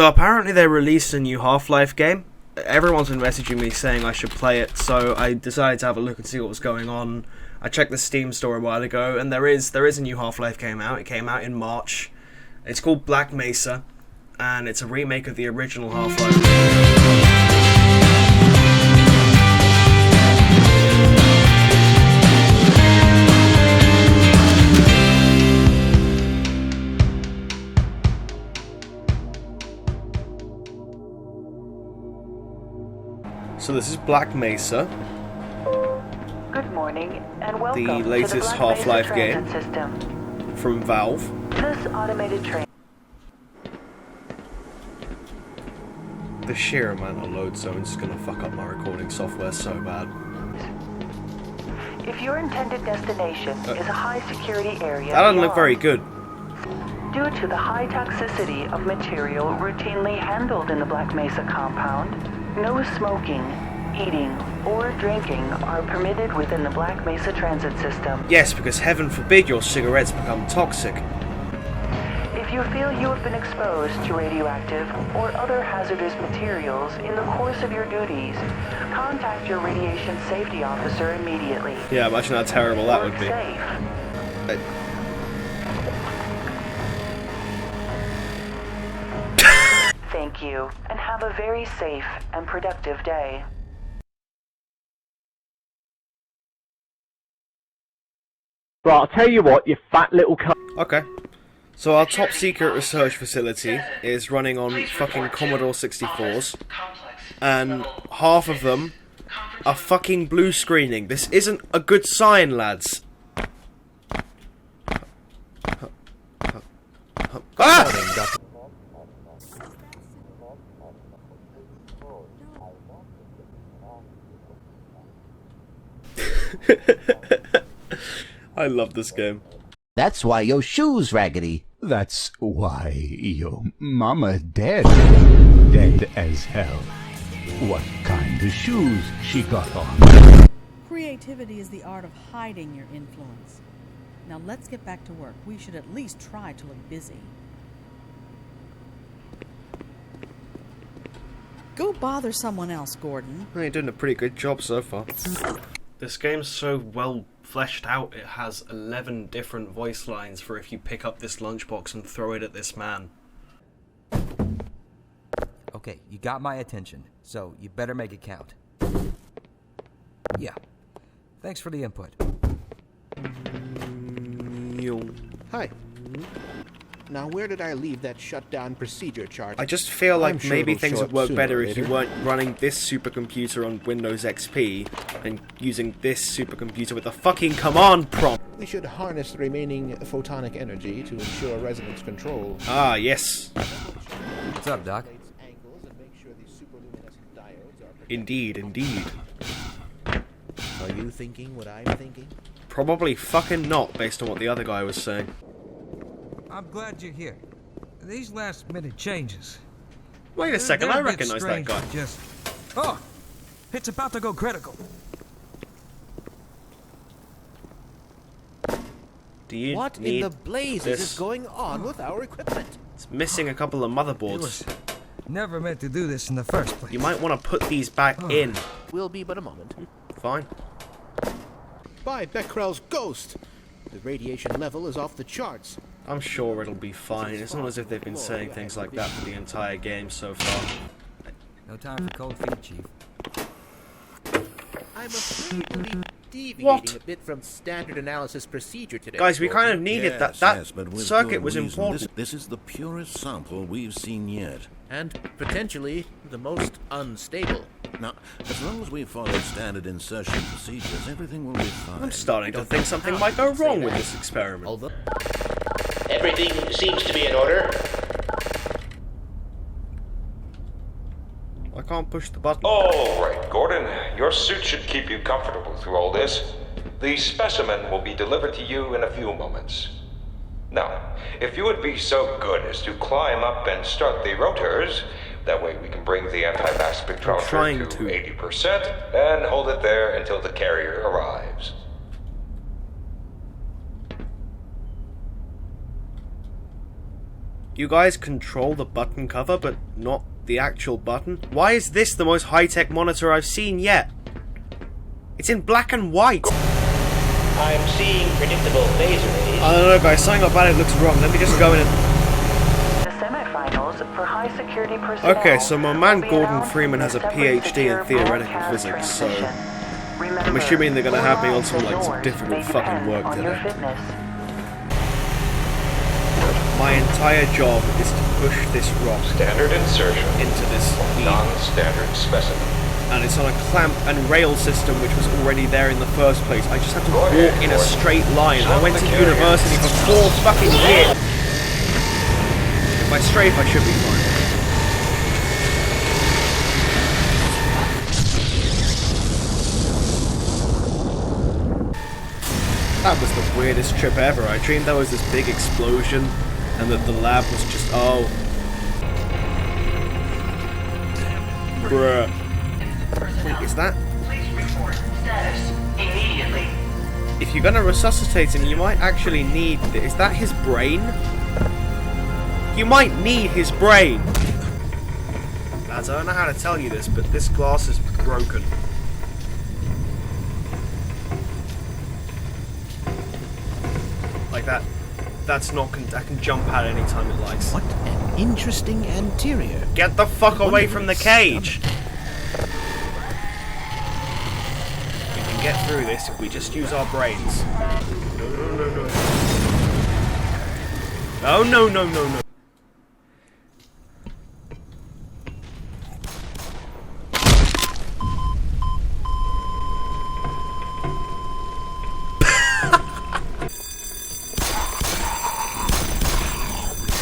So apparently they released a new Half-Life game. Everyone's been messaging me saying I should play it, so I decided to have a look and see what was going on. I checked the Steam store a while ago, and there is a new Half-Life game out. It came out in March. It's called Black Mesa, and it's a remake of the original Half-Life. So this is Black Mesa. Good morning and welcome the latest to the Half-Life game system. From Valve. This automated train. The sheer amount of load zones is gonna fuck up my recording software so bad. If your intended destination is a high security area, that doesn't look very good. Due to the high toxicity of material routinely handled in the Black Mesa compound, no smoking, eating, or drinking are permitted within the Black Mesa transit system. Yes, because heaven forbid your cigarettes become toxic. If you feel you have been exposed to radioactive or other hazardous materials in the course of your duties, contact your radiation safety officer immediately. Yeah, imagine how terrible that would be. Safe. Thank you, and have a very safe and productive day. Right, I'll tell you what, you fat little cunt. Okay. So our top secret research facility is running on fucking Commodore 64s, and half of them are fucking blue screening. This isn't a good sign, lads. Ah! I love this game. That's why your shoe's raggedy. That's why your mama dead. Dead as hell. What kind of shoes she got on? Creativity is the art of hiding your influence. Now let's get back to work. We should at least try to look busy. Go bother someone else, Gordon. You're doing a pretty good job so far. This game's so well fleshed out, it has 11 different voice lines for if you pick up this lunchbox and throw it at this man. Okay, you got my attention, so you better make it count. Yeah. Thanks for the input. Hi. Now where did I leave that shutdown procedure chart? I just feel like sure maybe it'll things show would up work sooner better or if you later. weren't running this supercomputer on Windows XP and using this supercomputer with the fucking command prompt. We should harness the remaining photonic energy to ensure resonance control. Ah, yes. What's up, Doc? Indeed, indeed. Are you thinking what I'm thinking? Probably fucking not, based on what the other guy was saying. I'm glad you're here. These last-minute changes. Wait a second, they're I a bit recognize that strange guy. to just... Oh! It's about to go critical. Do you What need in the blazes this? is going on with our equipment? It's missing a couple of It motherboards. was never meant to do this in the first place. You might want to put these back in. Will be but a moment. Fine. By Becquerel's ghost! The radiation level is off the charts. I'm sure it'll be fine. It's not as if they've been saying things like that for the entire game so far. No time for cold feet, Chief. I'm afraid we'll be deviating What? a bit from standard analysis procedure today. Guys, we kind of needed that. That but with circuit good was reason. important. This is the purest sample we've seen yet. And potentially the most unstable. Now, as long as we follow standard insertion procedures, everything will be fine. I'm starting to think something might go wrong with this experiment. Although Everything seems to be in order. I can't push the button. All right, Gordon. Your suit should keep you comfortable through all this. The specimen will be delivered to you in a few moments. Now, if you would be so good as to climb up and start the rotors, that way we can bring the anti-mass spectrometer to 80% and hold it there until the carrier arrives. You guys control the button cover, but not the actual button? Why is this the most high-tech monitor I've seen yet? It's in black and white! I'm seeing predictable phase arrays. I don't know, guys. Something about it looks wrong. Let me just go in and... The semifinals for high security personnel. Okay, so my man will be Gordon announced Freeman in has a the separately PhD secure in theoretical broadcast physics, so... transition. I'm Remember, assuming they're gonna have me on some, your like, some doors difficult may fucking depend work on your today. fitness. My entire job is to push this rock Standard insertion. into this heap. Non-standard specimen. And it's on a clamp and rail system which was already there in the first place. I just have to walk in a straight line. I went to university for 4 fucking years. If I strafe, I should be fine. That was the weirdest trip ever. I dreamed there was this big explosion and that the lab was just... oh. Bruh. Wait, is that... Please report status immediately. If you're gonna resuscitate him, you might actually need... is that his brain? You might need his brain! Lads, I don't know how to tell you this, but this glass is broken. Like that. That's not... that can jump out anytime it likes. What an interesting anterior. Get the fuck away from the cage! We can get through this if we just use our brains. No, no, no, no. Oh, no, no, no, no.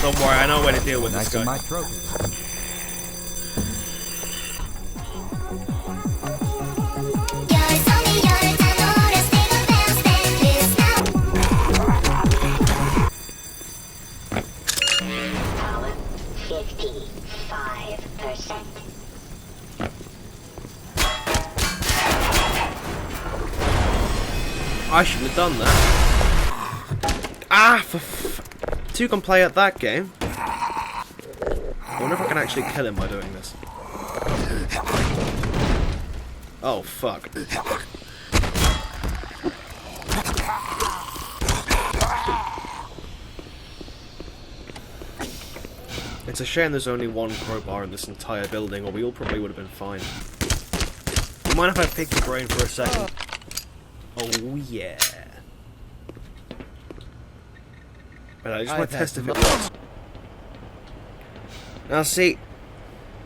Don't worry, I know where to deal with this guy. My trophies. I shouldn't have done that. Ah, two can play at that game. I wonder if I can actually kill him by doing this. Oh, fuck. It's a shame there's only one crowbar in this entire building, or we all probably would have been fine. You mind if I pick your brain for a second? Oh, yeah. But I just want to test if it works. Now, see,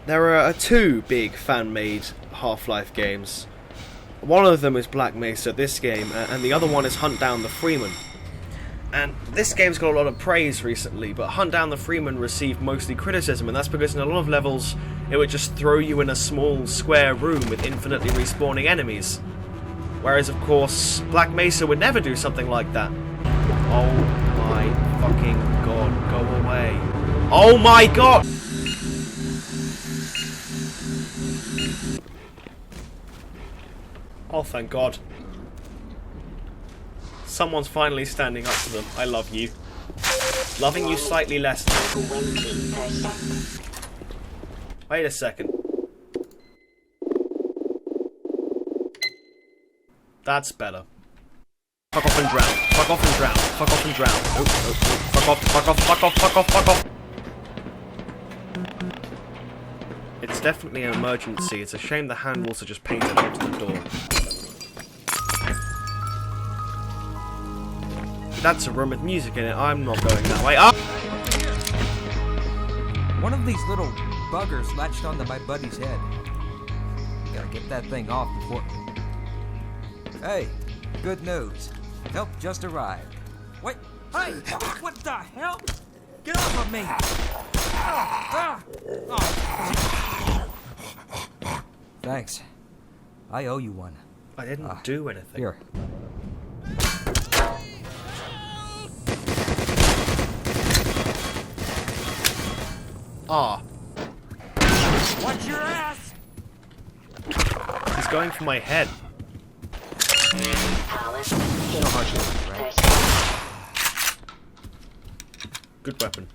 there are 2 big fan-made Half-Life games. One of them is Black Mesa, this game, and the other one is Hunt Down the Freeman. And this game's got a lot of praise recently, but Hunt Down the Freeman received mostly criticism, and that's because in a lot of levels, it would just throw you in a small square room with infinitely respawning enemies. Whereas, of course, Black Mesa would never do something like that. Oh my fucking god, go away. Oh my god! Oh, thank god. Someone's finally standing up to them. I love you. Loving you slightly less. Wait a second. That's better. Fuck off and drown. Fuck off and drown. Fuck off and drown. Oh, oh, oh. Fuck off, fuck off, fuck off, fuck off, fuck off. It's definitely an emergency. It's a shame the handles are just painted onto the door. That's a room with music in it. I'm not going that way. Ah! One of these little buggers latched onto my buddy's head. Gotta get that thing off before... Hey, good news. Help just arrived. Wait, hey! What the hell? Get off of me! Thanks. I owe you one. I didn't do anything. Here. Ah. Watch your ass! He's going for my head. No hardship, right? Good weapon.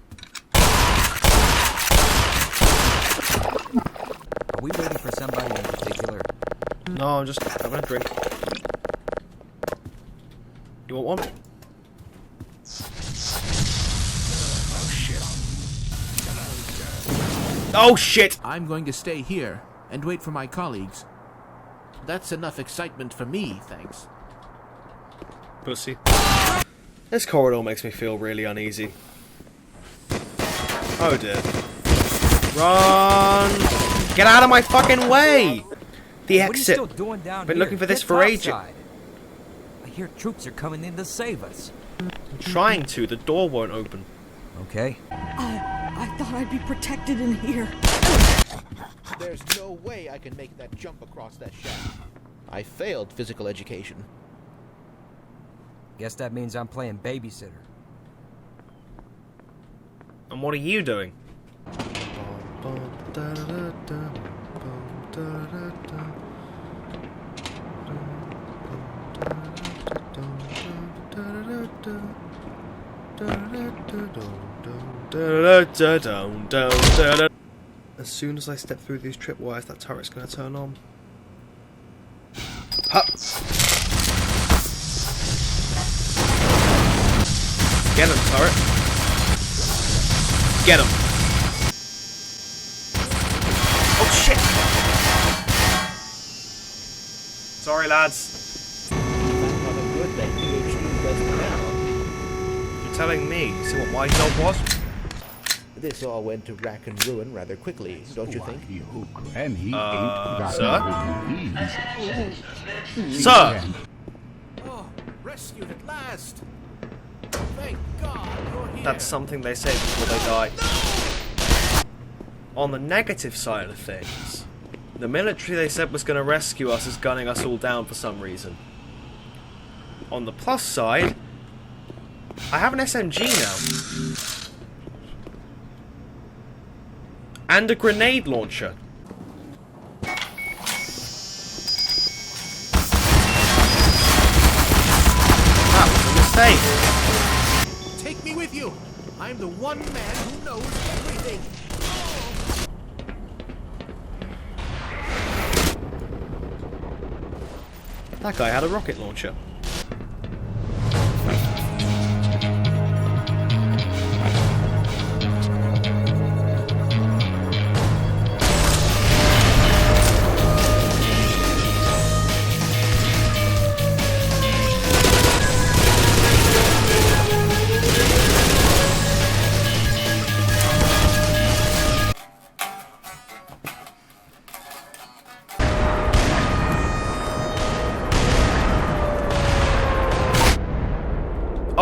No, I'm just having a drink. You want one? Oh shit! I'm going to stay here and wait for my colleagues. That's enough excitement for me, thanks. Pussy. This corridor makes me feel really uneasy. Oh dear. Run! Get out of my fucking way! The exit. What are you still doing down Been here? looking for this Get for ages. topside. I hear troops are coming in to save us. I'm trying to. The door won't open. Okay. I thought I'd be protected in here. There's no way I can make that jump across that shaft. I failed physical education. Guess that means I'm playing babysitter. And what are you doing? As soon as I step through these tripwires, that turret's gonna turn on. Hup! Get him, turret! Get him! Oh shit! Sorry, lads. Rather good that PhD doesn't count. You're telling me? See what my job was? This all went to rack and ruin rather quickly, don't you think? Your granny ain't got sir? no disease. Sir! Oh, rescued at last! Thank God you're here! That's something they say before they die. On the negative side of things, the military they said was going to rescue us is gunning us all down for some reason. On the plus side, I have an SMG now. And a grenade launcher. That was a mistake. Take me with you! I'm the one man who knows everything! That guy had a rocket launcher.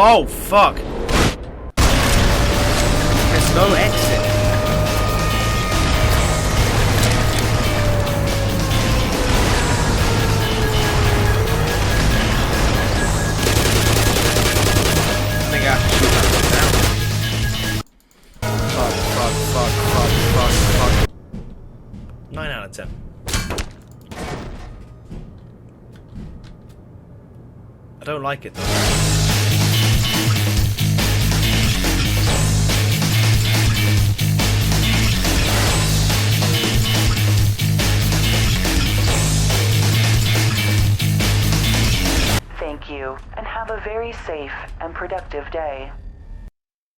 Oh, fuck! There's no exit. I think I have to shoot that one down. Fuck. 9 out of 10. I don't like it though. Thank you, and have a very safe and productive day.